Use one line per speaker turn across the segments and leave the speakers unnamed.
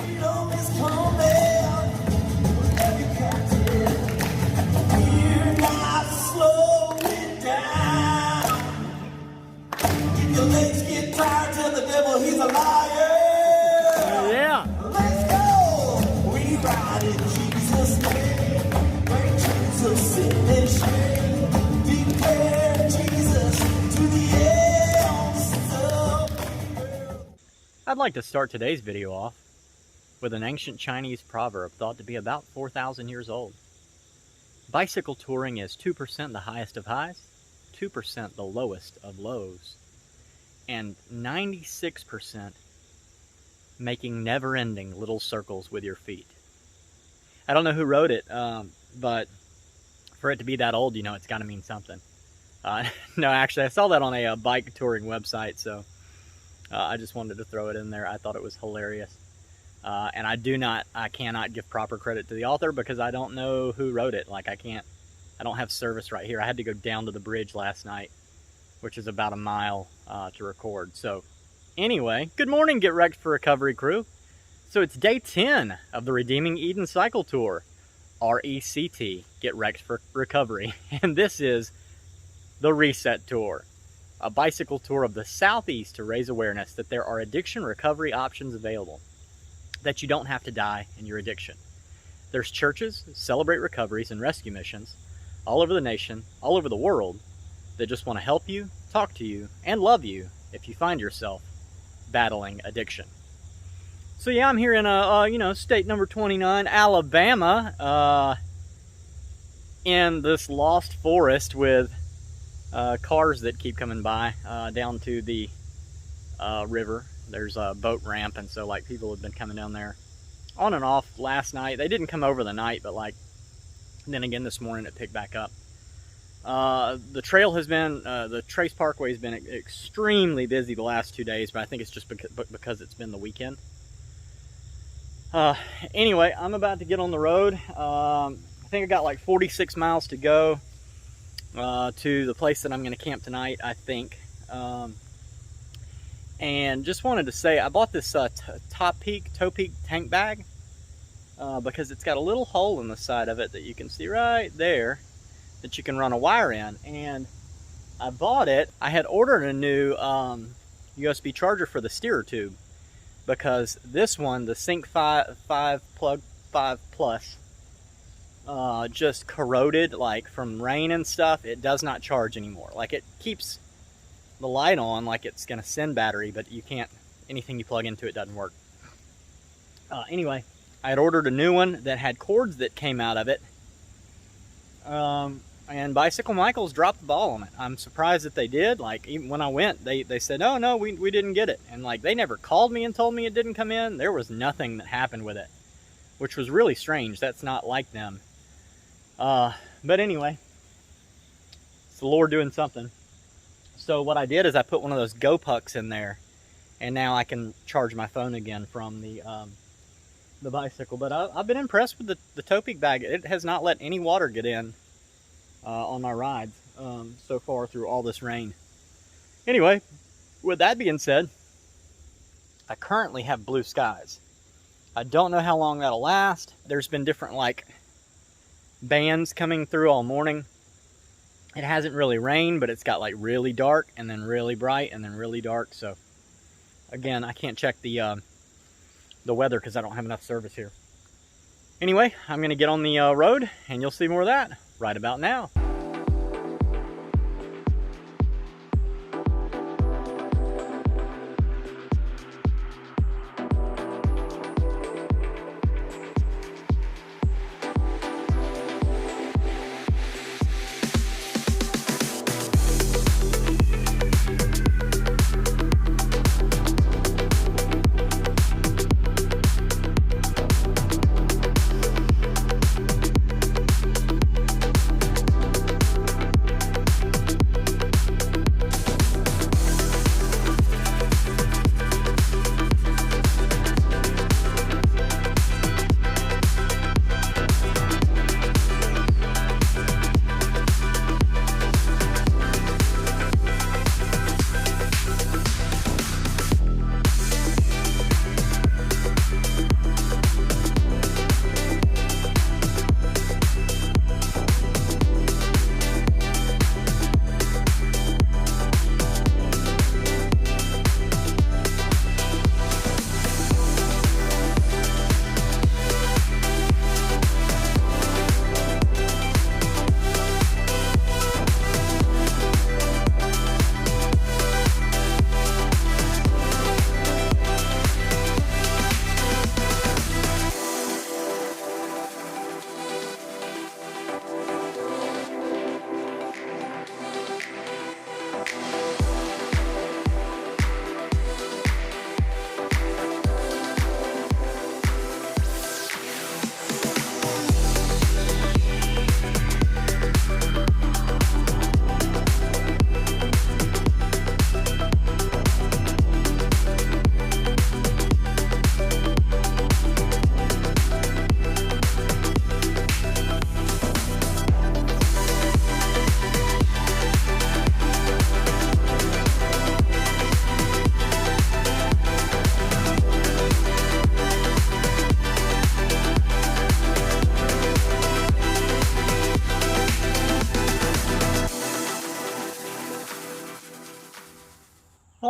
Freedom is coming. Every captain. We're not slowing down. If your legs get tired, tell the devil he's a liar.
Yeah.
Let's go. We ride in Jesus' name. Break chains of sin and shame. Declare Jesus to the ends of the earth.
I'd like to start today's video off with an ancient Chinese proverb thought to be about 4,000 years old. Bicycle touring is 2% the highest of highs, 2% the lowest of lows, and 96% making never-ending little circles with your feet. I don't know who wrote it, but for it to be that old, you know, it's got to mean something. No, actually, I saw that on a bike touring website, so I just wanted to throw it in there. I thought it was hilarious. And I cannot give proper credit to the author because I don't know who wrote it. Like, I don't have service right here. I had to go down to the bridge last night, which is about a mile to record. So anyway, good morning, Get Wrecked for Recovery crew. So it's day 10 of the Redeeming Eden Cycle Tour, RECT, Get Wrecked for Recovery. And this is the Reset Tour, a bicycle tour of the Southeast to raise awareness that there are addiction recovery options available, that you don't have to die in your addiction. There's churches, celebrate recoveries, and rescue missions all over the nation, all over the world, that just want to help you, talk to you, and love you if you find yourself battling addiction. So yeah, I'm here in state number 29, Alabama, in this lost forest with cars that keep coming by down to the river. There's a boat ramp, and so like people have been coming down there on and off last night. They didn't come over the night, but like then again this morning it picked back up. The trail has been, the Trace Parkway has been extremely busy the last 2 days, but I think it's just because it's been the weekend. Anyway, I'm about to get on the road. I think I got like 46 miles to go to the place that I'm going to camp tonight, I think. And just wanted to say, I bought this Toe Peak tank bag because it's got a little hole in the side of it that you can see right there that you can run a wire in. And I bought it. I had ordered a new USB charger for the steerer tube because this one, the Sync 5 Plug 5 Plus, just corroded, like from rain and stuff. It does not charge anymore. Like, it keeps the light on like it's gonna send battery, but you can't, anything you plug into it doesn't work. Anyway, I had ordered a new one that had cords that came out of it, and Bicycle Michaels dropped the ball on it. I'm surprised that they did. Like, even when I went, they said, oh no, we didn't get it, and like they never called me and told me it didn't come in. There was nothing that happened with it, which was really strange. That's not like them. But anyway, it's the Lord doing something. So what I did is I put one of those Go Pucks in there, and now I can charge my phone again from the bicycle. But I've been impressed with the Toe Peak bag. It has not let any water get in on my rides so far through all this rain. Anyway, with that being said, I currently have blue skies. I don't know how long that'll last. There's been different like bands coming through all morning. It hasn't really rained, but it's got like really dark and then really bright and then really dark. So again, I can't check the weather because I don't have enough service here. Anyway, I'm going to get on the road and you'll see more of that right about now.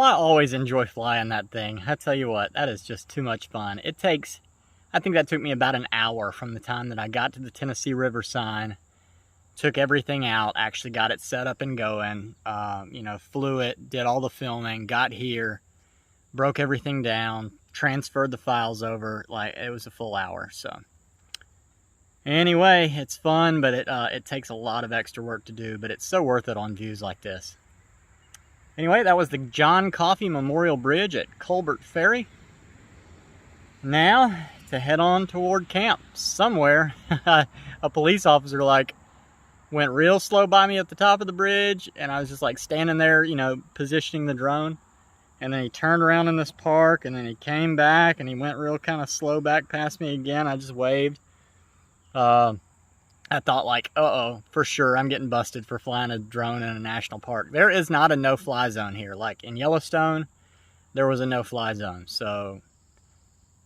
I always enjoy flying that thing. I tell you what, that is just too much fun. I think that took me about an hour from the time that I got to the Tennessee River sign, took everything out, actually got it set up and going, flew it, did all the filming, got here, broke everything down, transferred the files over. Like, it was a full hour. So anyway, it's fun, but it takes a lot of extra work to do, but it's so worth it on views like this. Anyway, that was the John Coffey Memorial Bridge at Colbert Ferry. Now to head on toward camp somewhere. A police officer went real slow by me at the top of the bridge, and I was just standing there, positioning the drone. And then he turned around in this park, and then he came back, and he went real kind of slow back past me again. I just waved. I thought uh-oh, for sure I'm getting busted for flying a drone in a national park. There is not a no-fly zone here. Like in Yellowstone, there was a no-fly zone. So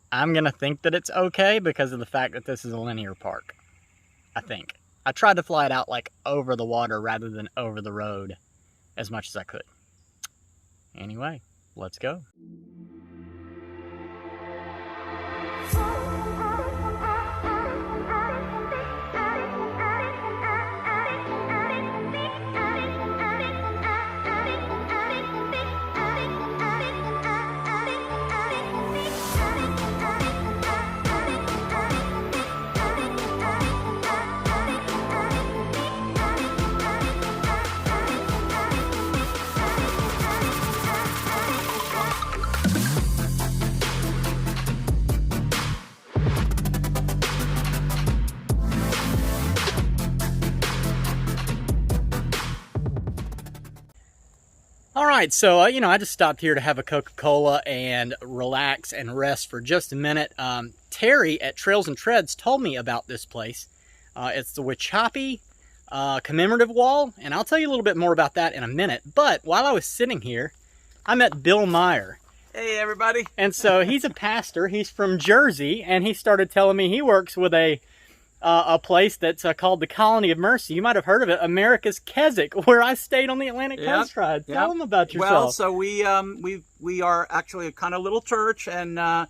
I'm going to think that it's okay because of the fact that this is a linear park, I think. I tried to fly it out over the water rather than over the road as much as I could. Anyway, let's go. Alright, so, I just stopped here to have a Coca-Cola and relax and rest for just a minute. Terry at Trails and Treads told me about this place. It's the Whichapi commemorative wall, and I'll tell you a little bit more about that in a minute. But while I was sitting here, I met Bill Meyer.
Hey, everybody.
And so he's a pastor. He's from Jersey, and he started telling me he works with a place that's called the Colony of Mercy. You might have heard of it, America's Keswick, where I stayed on the Atlantic Coast Ride. Tell them about yourself.
Well, so we are actually a kind of little church, and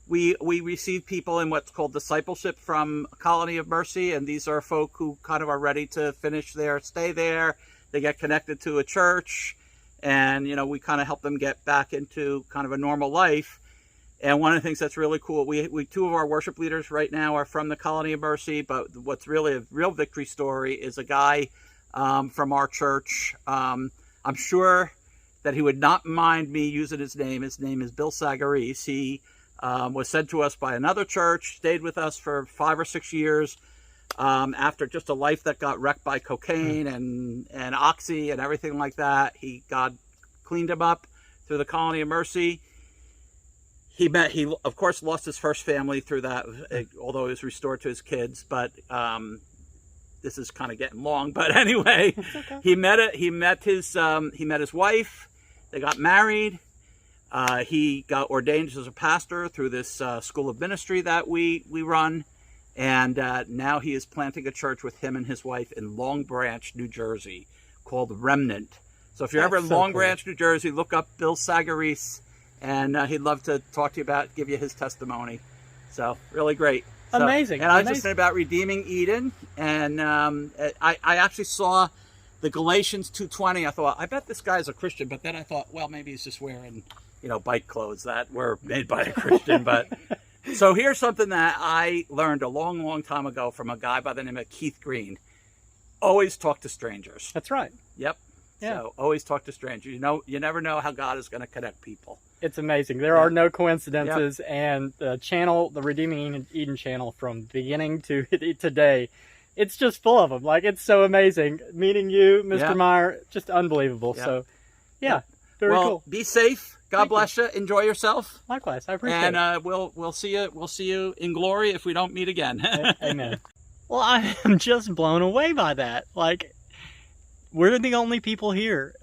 we receive people in what's called discipleship from Colony of Mercy, and these are folk who kind of are ready to finish their stay there. They get connected to a church, and we kind of help them get back into kind of a normal life. And one of the things that's really cool, we two of our worship leaders right now are from the Colony of Mercy, but what's really a real victory story is a guy from our church. I'm sure that he would not mind me using his name. His name is Bill Sagaris. He was sent to us by another church, stayed with us for 5 or 6 years after just a life that got wrecked by cocaine and oxy and everything like that. God cleaned him up through the Colony of Mercy. He of course lost his first family through that, although he was restored to his kids. But this is kind of getting long. But anyway, okay. He met his wife. They got married. He got ordained as a pastor through this school of ministry that we run, and now he is planting a church with him and his wife in Long Branch, New Jersey, called Remnant. So if you're ever in Long Branch, New Jersey, look up Bill Sagaris. And he'd love to talk to you give you his testimony. So, really great.
Amazing.
And I was just saying about Redeeming Eden. And I actually saw the Galatians 2:20. I thought, I bet this guy's a Christian. But then I thought, well, maybe he's just wearing, bike clothes that were made by a Christian. But so here's something that I learned a long, long time ago from a guy by the name of Keith Green. Always talk to strangers.
That's right.
Yep. Yeah. So always talk to strangers. You never know how God is going to connect people.
It's amazing. There are no coincidences, and the Redeeming Eden channel from beginning to today, it's just full of them. It's so amazing. Meeting you, Mr. Meyer, just unbelievable. Yep. So, very cool.
Be safe. God bless you. Enjoy yourself.
Likewise, I appreciate it.
And we'll see you. We'll see you in glory if we don't meet again.
Amen. Well, I am just blown away by that. We're the only people here.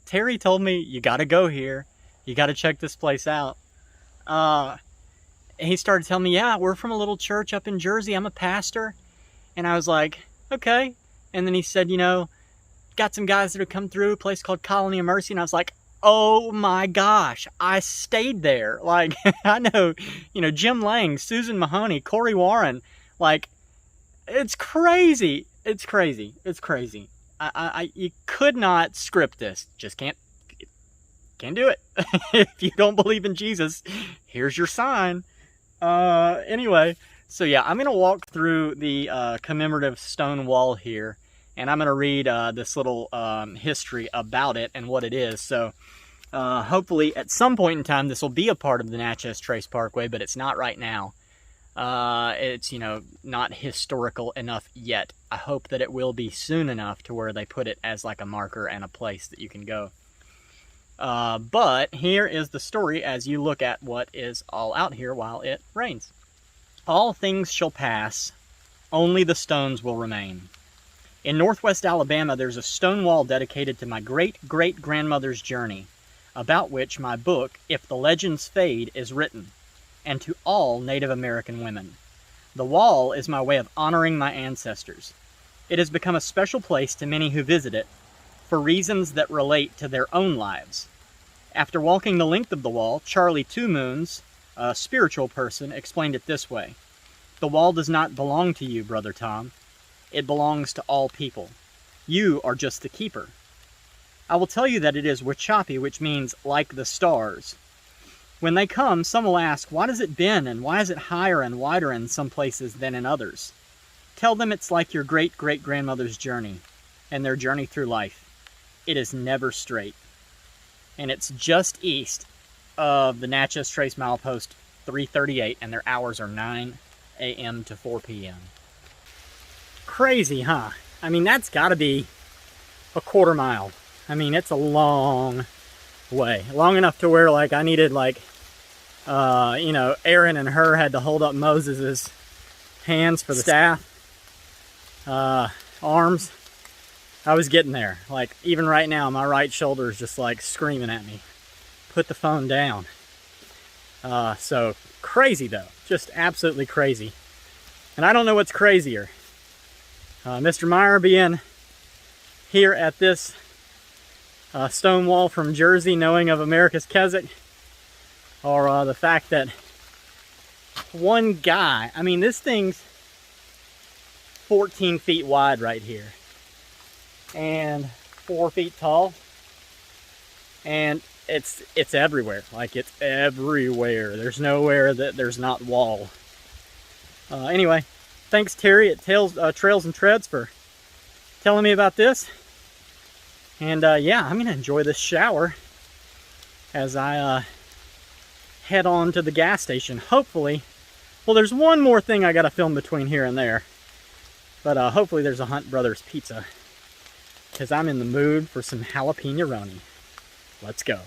Terry told me, you got to go here. You got to check this place out. And he started telling me, we're from a little church up in Jersey. I'm a pastor. And I was like, okay. And then he said, got some guys that have come through a place called Colony of Mercy, and I was like, oh my gosh, I stayed there. Like, I know, Jim Lang, Susan Mahoney, Corey Warren. Like, it's crazy. It's crazy. It's crazy. You could not script this. Just can't do it. If you don't believe in Jesus, here's your sign. Anyway, so yeah, I'm going to walk through the commemorative stone wall here, and I'm going to read this little history about it and what it is. So hopefully at some point in time this will be a part of the Natchez Trace Parkway, but it's not right now. It's, not historical enough yet. I hope that it will be soon enough to where they put it as like a marker and a place that you can go. But here is the story as you look at what is all out here while it rains. All things shall pass, only the stones will remain. In northwest Alabama, there's a stone wall dedicated to my great-great-grandmother's journey, about which my book, If the Legends Fade, is written, and to all Native American women. The wall is my way of honoring my ancestors. It has become a special place to many who visit it, for reasons that relate to their own lives. After walking the length of the wall, Charlie Two Moons, a spiritual person, explained it this way. The wall does not belong to you, Brother Tom. It belongs to all people. You are just the keeper. I will tell you that it is Wachapi, which means like the stars. When they come, some will ask, why does it bend and why is it higher and wider in some places than in others? Tell them it's like your great-great-grandmother's journey and their journey through life. It is never straight. And it's just east of the Natchez Trace milepost 338, and their hours are 9 a.m. to 4 p.m. Crazy, huh? I mean, that's got to be a quarter mile. I mean, it's a long way. Long enough to where, like, I needed, like, Aaron and her had to hold up Moses's hands for the staff, arms. I was getting there. Like, even right now, my right shoulder is just, like, screaming at me. Put the phone down. So, crazy, though. Just absolutely crazy. And I don't know what's crazier. Mr. Meyer being here at this stone wall from Jersey, knowing of America's Keswick, or the fact that one guy, I mean, this thing's 14 feet wide right here, and 4 feet tall, and it's everywhere. Like, it's everywhere. There's nowhere that there's not wall. Anyway, thanks Terry at Trails and Treads for telling me about this. And yeah, I'm gonna enjoy this shower as I head on to the gas station. Hopefully, well, there's one more thing I gotta film between here and there, but hopefully there's a Hunt Brothers pizza, because I'm in the mood for some jalapeno-roni. Let's go.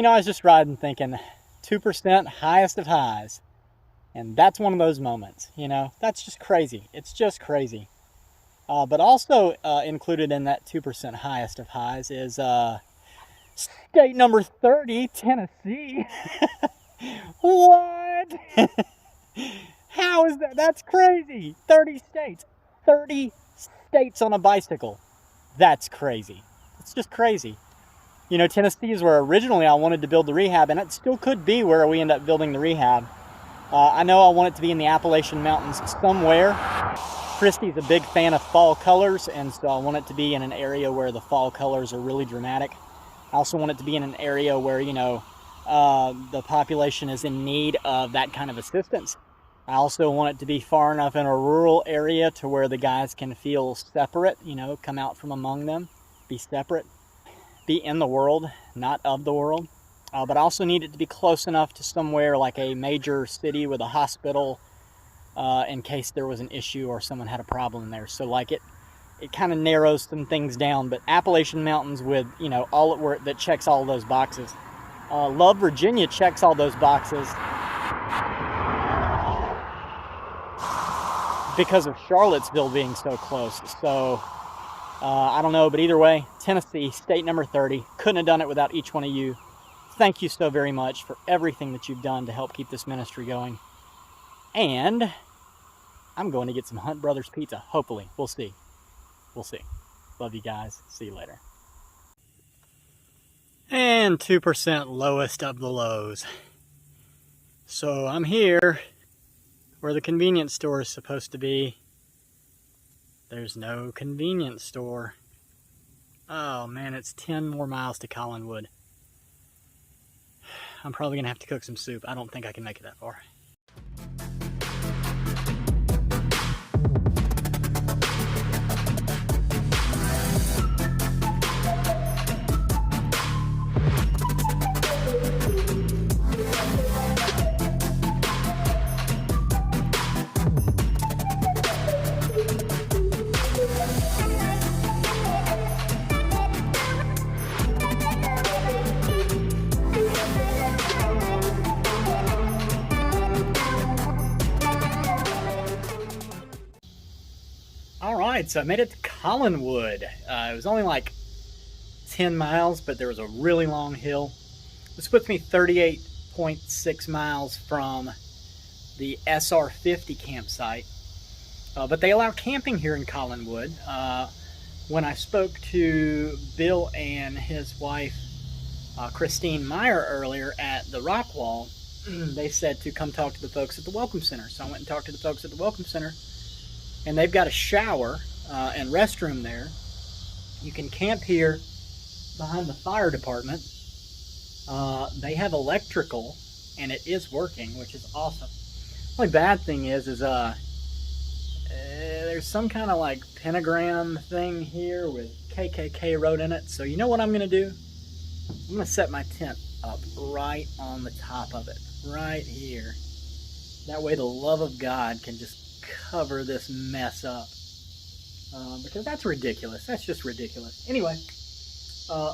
I was just riding thinking 2% highest of highs. And that's one of those moments, that's just crazy. It's just crazy. But also included in that 2% highest of highs is state number 30, Tennessee. What? How is that? That's crazy. 30 states. 30 states on a bicycle. That's crazy. It's just crazy. Tennessee is where originally I wanted to build the rehab, and it still could be where we end up building the rehab. I know I want it to be in the Appalachian Mountains somewhere. Christy's a big fan of fall colors, and so I want it to be in an area where the fall colors are really dramatic. I also want it to be in an area where, the population is in need of that kind of assistance. I also want it to be far enough in a rural area to where the guys can feel separate, come out from among them, be separate. Be in the world, not of the world. But I also need it to be close enough to somewhere like a major city with a hospital, in case there was an issue or someone had a problem there. So like it kind of narrows some things down. But Appalachian Mountains with, you know, all that checks all those boxes. Love, Virginia checks all those boxes because of Charlottesville being so close. So I don't know, but either way, Tennessee, state number 30. Couldn't have done it without each one of you. Thank you so very much for everything that you've done to help keep this ministry going. And I'm going to get some Hunt Brothers pizza. Hopefully. We'll see. We'll see. Love you guys. See you later. And 2% lowest of the lows. So I'm here where the convenience store is supposed to be. There's no convenience store. Oh man, it's 10 more miles to Colinwood. I'm probably going to have to cook some soup. I don't think I can make it that far. Alright, so I made it to Colinwood. It was only like 10 miles, but there was a really long hill. This puts me 38.6 miles from the SR50 campsite. But they allow camping here in Colinwood. When I spoke to Bill and his wife, Christine Meyer, earlier at the Rock Wall, they said to come talk to the folks at the Welcome Center. So I went and talked to the folks at the Welcome Center. And they've got a shower and restroom there. You can camp here behind the fire department. They have electrical, and it is working, which is awesome. The only bad thing is there's some kind of like pentagram thing here with KKK wrote in it. So you know what I'm going to do? I'm going to set my tent up right on the top of it, right here. That way the love of God can just cover this mess up, because that's ridiculous. That's just ridiculous. Anyway,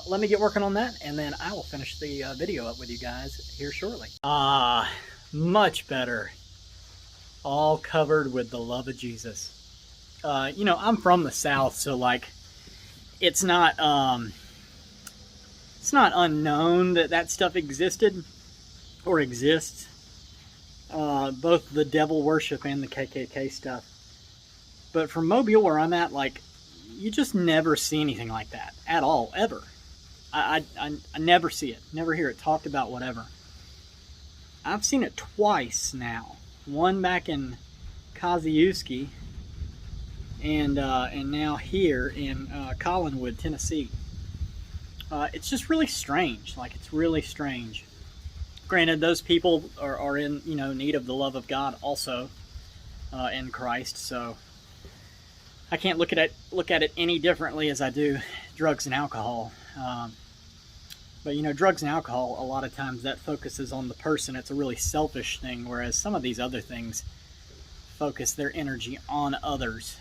let me get working on that, and then I will finish the video up with you guys here shortly. Much better. All covered with the love of Jesus. You know, I'm from the South, so like it's not unknown that that stuff existed or exists. Both the devil worship and the KKK stuff. But from Mobile, where I'm at, like, you just never see anything like that at all, ever. I never see it, never hear it talked about, whatever. I've seen it twice now. One back in Kosciuszko, and now here in Colinwood, Tennessee. It's just really strange. Like, it's really strange. Granted, those people are in, you know, need of the love of God also in Christ, so I can't look at it any differently as I do drugs and alcohol. But you know, drugs and alcohol, a lot of times that focuses on the person. It's a really selfish thing, whereas some of these other things focus their energy on others.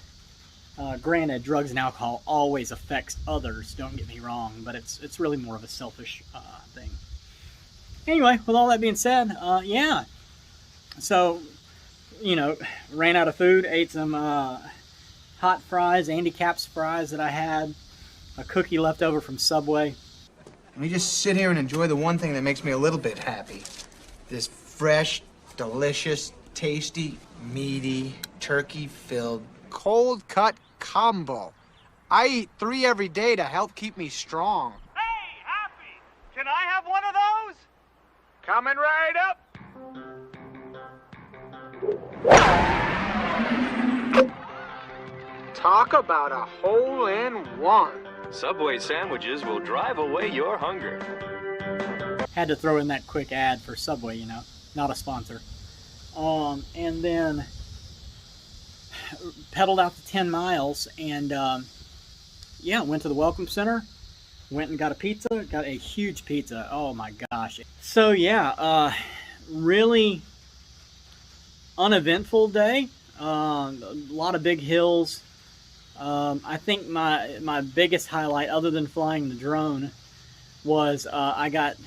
Granted, drugs and alcohol always affects others. Don't get me wrong, but it's really more of a selfish thing. Anyway, with all that being said, yeah. So, you know, ran out of food, ate some hot fries, Andy Capp's fries that I had, a cookie left over from Subway.
Let me just sit here and enjoy the one thing that makes me a little bit happy. This fresh, delicious, tasty, meaty, turkey-filled, cold-cut combo. I eat 3 every day to help keep me strong.
Hey, Happy! Can I have one of those? Coming right up!
Talk about a hole-in-one.
Subway sandwiches will drive away your hunger.
Had to throw in that quick ad for Subway, you know, not a sponsor. And then pedaled out to 10 miles and yeah, went to the Welcome Center, went and got a pizza, got a huge pizza. Oh my gosh. So yeah, really uneventful day. A lot of big hills. I think my biggest highlight, other than flying the drone, was I got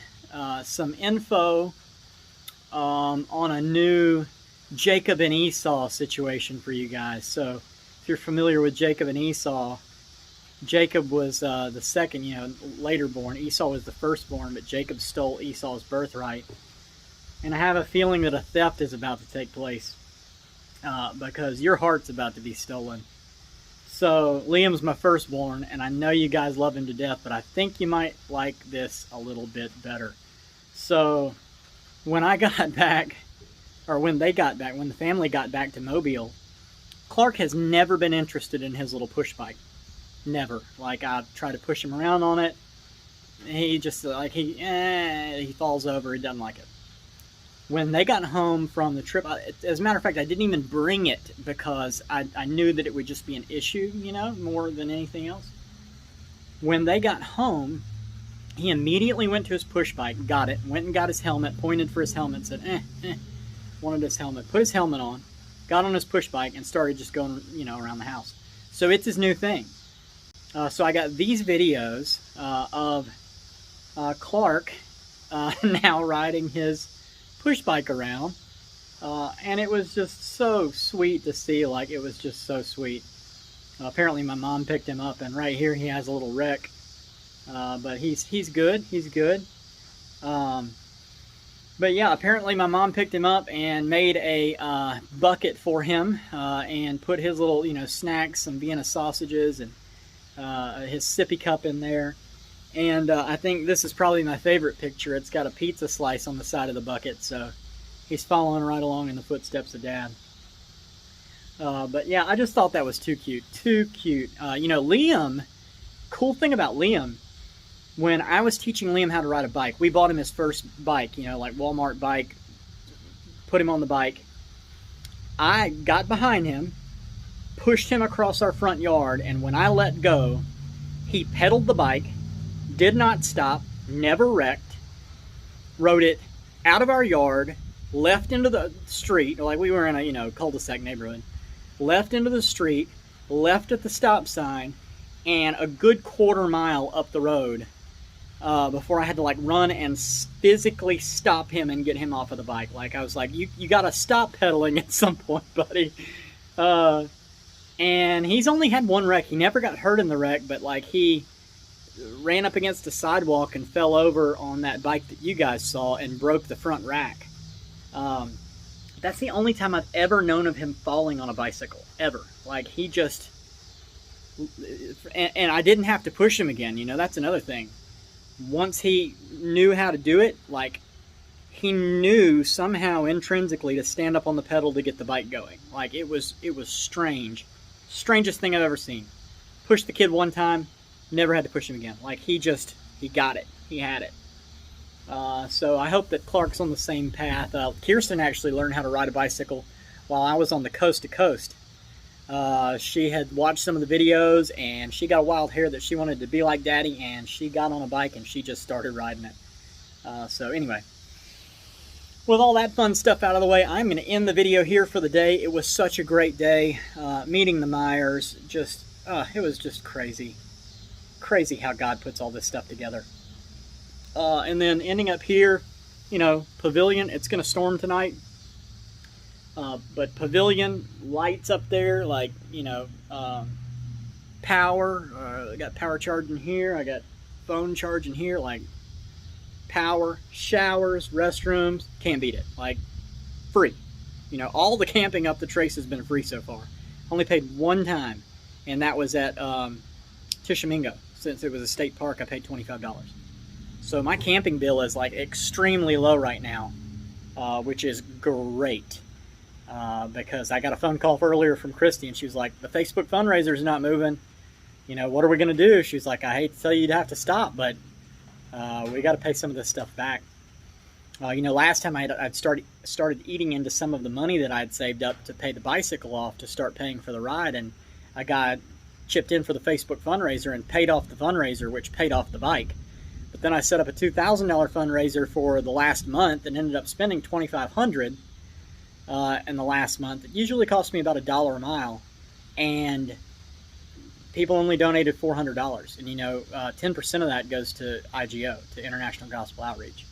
some info on a new Jacob and Esau situation for you guys. So if you're familiar with Jacob and Esau, Jacob was the second, later born. Esau was the firstborn, but Jacob stole Esau's birthright. And I have a feeling that a theft is about to take place because your heart's about to be stolen. So Liam's my firstborn, and I know you guys love him to death, but I think you might like this a little bit better. So when I got back, or when they got back, when the family got back to Mobile, Clark has never been interested in his little push bike. Never. Like, I try to push him around on it. He just, like, he falls over. He doesn't like it. When they got home from the trip, as a matter of fact, I didn't even bring it because I knew that it would just be an issue, more than anything else. When they got home, he immediately went to his push bike, got it, went and got his helmet, pointed for his helmet, said, wanted his helmet, put his helmet on, got on his push bike, and started just going, around the house. So it's his new thing. So I got these videos of Clark now riding his push bike around, and it was just so sweet to see. Like, it was just so sweet. Apparently my mom picked him up, and right here he has a little wreck, but he's good. But yeah, apparently my mom picked him up and made a bucket for him, and put his little snacks, some Vienna sausages, and his sippy cup in there. And I think this is probably my favorite picture. It's got a pizza slice on the side of the bucket, so he's following right along in the footsteps of Dad. But yeah, I just thought that was too cute. Too cute. Liam, cool thing about Liam, when I was teaching Liam how to ride a bike, we bought him his first bike, like Walmart bike, put him on the bike. I got behind him, pushed him across our front yard, and when I let go, he pedaled the bike, did not stop, never wrecked, rode it out of our yard, left into the street, like we were in a cul-de-sac neighborhood, left into the street, left at the stop sign, and a good quarter mile up the road before I had to run and physically stop him and get him off of the bike. Like, I was like, you gotta stop pedaling at some point, buddy. And he's only had one wreck. He never got hurt in the wreck, but he ran up against the sidewalk and fell over on that bike that you guys saw and broke the front rack. That's the only time I've ever known of him falling on a bicycle, ever. He just, and I didn't have to push him again, that's another thing. Once he knew how to do it, he knew somehow intrinsically to stand up on the pedal to get the bike going. It was strange. Strangest thing I've ever seen. Pushed the kid one time, never had to push him again. He got it. He had it. So I hope that Clark's on the same path. Kirsten actually learned how to ride a bicycle while I was on the coast to coast. She had watched some of the videos, and she got a wild hair that she wanted to be like Daddy, and she got on a bike and she just started riding it. So anyway, with all that fun stuff out of the way, I'm going to end the video here for the day. It was such a great day. Meeting the Myers, it was just crazy. Crazy how God puts all this stuff together. And then ending up here, Pavilion, it's going to storm tonight. But Pavilion, lights up there, power. I got power charging here. I got phone charging here. Power, showers, restrooms. Can't beat it. Free. All the camping up the trace has been free so far. Only paid one time, and that was at Tishomingo. Since it was a state park, I paid $25. So my camping bill is extremely low right now, which is great. Because I got a phone call earlier from Christy, and she was like, the Facebook fundraiser is not moving. What are we going to do? She was like, I hate to tell you to have to stop, but we got to pay some of this stuff back. Last time I'd started eating into some of the money that I'd saved up to pay the bicycle off to start paying for the ride, and I got chipped in for the Facebook fundraiser and paid off the fundraiser, which paid off the bike. But then I set up a $2,000 fundraiser for the last month and ended up spending $2,500. in the last month. It usually costs me about $1 a mile, and people only donated $400. And, you know, 10% of that goes to IGO, to International Gospel Outreach.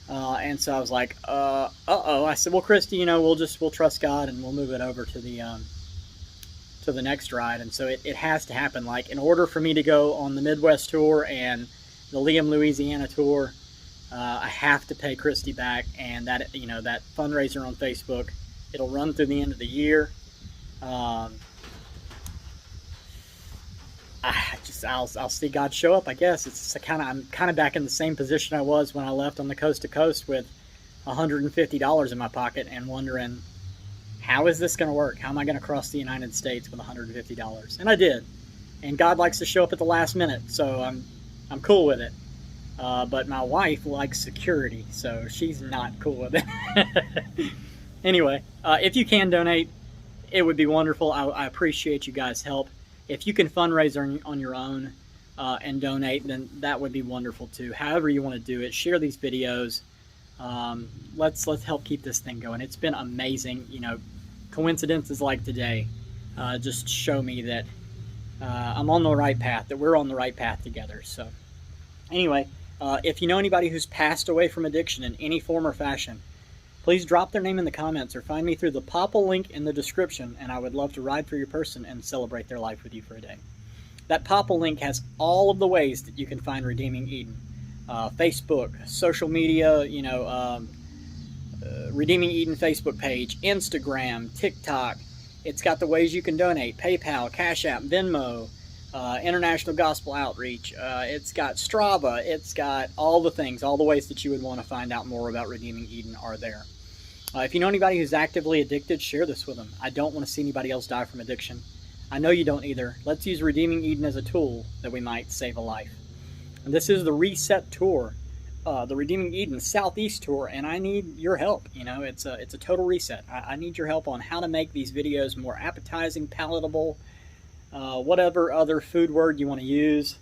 And so I was like, uh-oh. I said, well, Christy, you know, we'll trust God and we'll move it over to the next ride. And so it has to happen. Like, in order for me to go on the Midwest tour and the Liam, Louisiana tour, I have to pay Christy back. And that, you know, that fundraiser on Facebook, it'll run through the end of the year. I'll see God show up, I guess. I'm kind of back in the same position I was when I left on the coast to coast with $150 in my pocket and wondering, how is this going to work? How am I going to cross the United States with $150? And I did. And God likes to show up at the last minute, so I'm cool with it. But my wife likes security, so she's not cool with it. Anyway, if you can donate, it would be wonderful. I appreciate you guys' help. If you can fundraise on your own and donate, then that would be wonderful too. However you want to do it, share these videos. Let's help keep this thing going. It's been amazing. You know, coincidences like today just show me that I'm on the right path, that we're on the right path together. So anyway, if you know anybody who's passed away from addiction in any form or fashion, please drop their name in the comments or find me through the POPL link in the description, and I would love to ride for your person and celebrate their life with you for a day. That POPL link has all of the ways that you can find Redeeming Eden. Facebook, social media, you know, Redeeming Eden Facebook page, Instagram, TikTok. It's got the ways you can donate: PayPal, Cash App, Venmo, International Gospel Outreach. It's got Strava. It's got all the things, all the ways that you would want to find out more about Redeeming Eden are there. If you know anybody who's actively addicted, share this with them. I don't want to see anybody else die from addiction. I know you don't either. Let's use Redeeming Eden as a tool that we might save a life. And this is the Reset Tour, the Redeeming Eden Southeast Tour, and I need your help. You know, it's a total reset. I need your help on how to make these videos more appetizing, palatable, whatever other food word you want to use,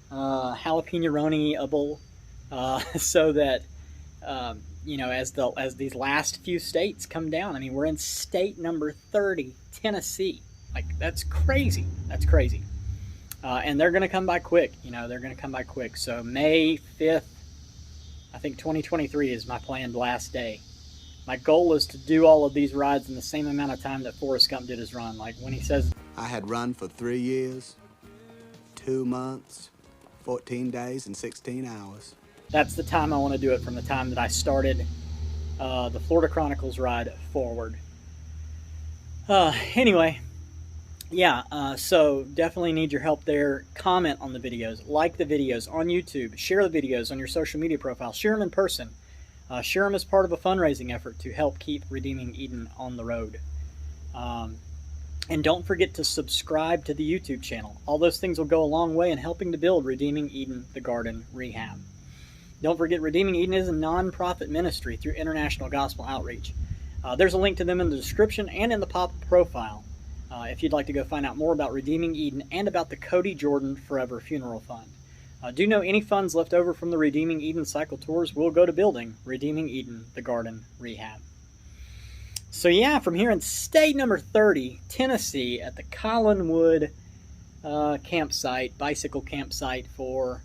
jalapeno-able, so that you know, as these last few states come down. I mean, we're in state number 30, Tennessee. Like, that's crazy. That's crazy. And they're going to come by quick. You know, they're going to come by quick. So May 5th, I think 2023 is my planned last day. My goal is to do all of these rides in the same amount of time that Forrest Gump did his run. Like, when he says,
I had run for 3 years, 2 months, 14 days, and 16 hours.
That's the time I want to do it, from the time that I started the Florida Chronicles ride forward. Anyway, yeah, so definitely need your help there. Comment on the videos, like the videos on YouTube, share the videos on your social media profile, share them in person, share them as part of a fundraising effort to help keep Redeeming Eden on the road. And don't forget to subscribe to the YouTube channel. All those things will go a long way in helping to build Redeeming Eden, the Garden Rehab. Don't forget, Redeeming Eden is a non-profit ministry through International Gospel Outreach. There's a link to them in the description and in the POPL profile if you'd like to go find out more about Redeeming Eden and about the Cody Jordan Forever Funeral Fund. Do know any funds left over from the Redeeming Eden cycle tours will go to building Redeeming Eden, the Garden Rehab. So yeah, from here in state number 30, Tennessee, at the Colinwood campsite, bicycle campsite for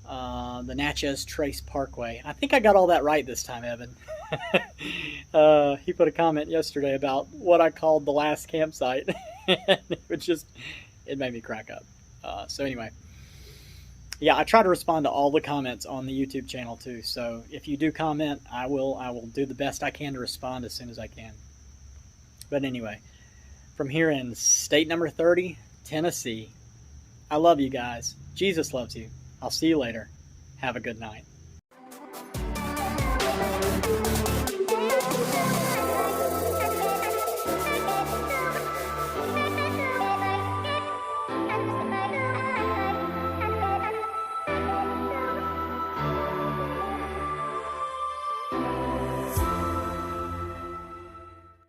the Natchez Trace Parkway. I think I got all that right this time, Eben. He put a comment yesterday about what I called the last campsite. It made me crack up. So anyway, yeah, I try to respond to all the comments on the YouTube channel too. So if you do comment, I will do the best I can to respond as soon as I can. But anyway, from here in state number 30, Tennessee, I love you guys. Jesus loves you. I'll see you later. Have a good night.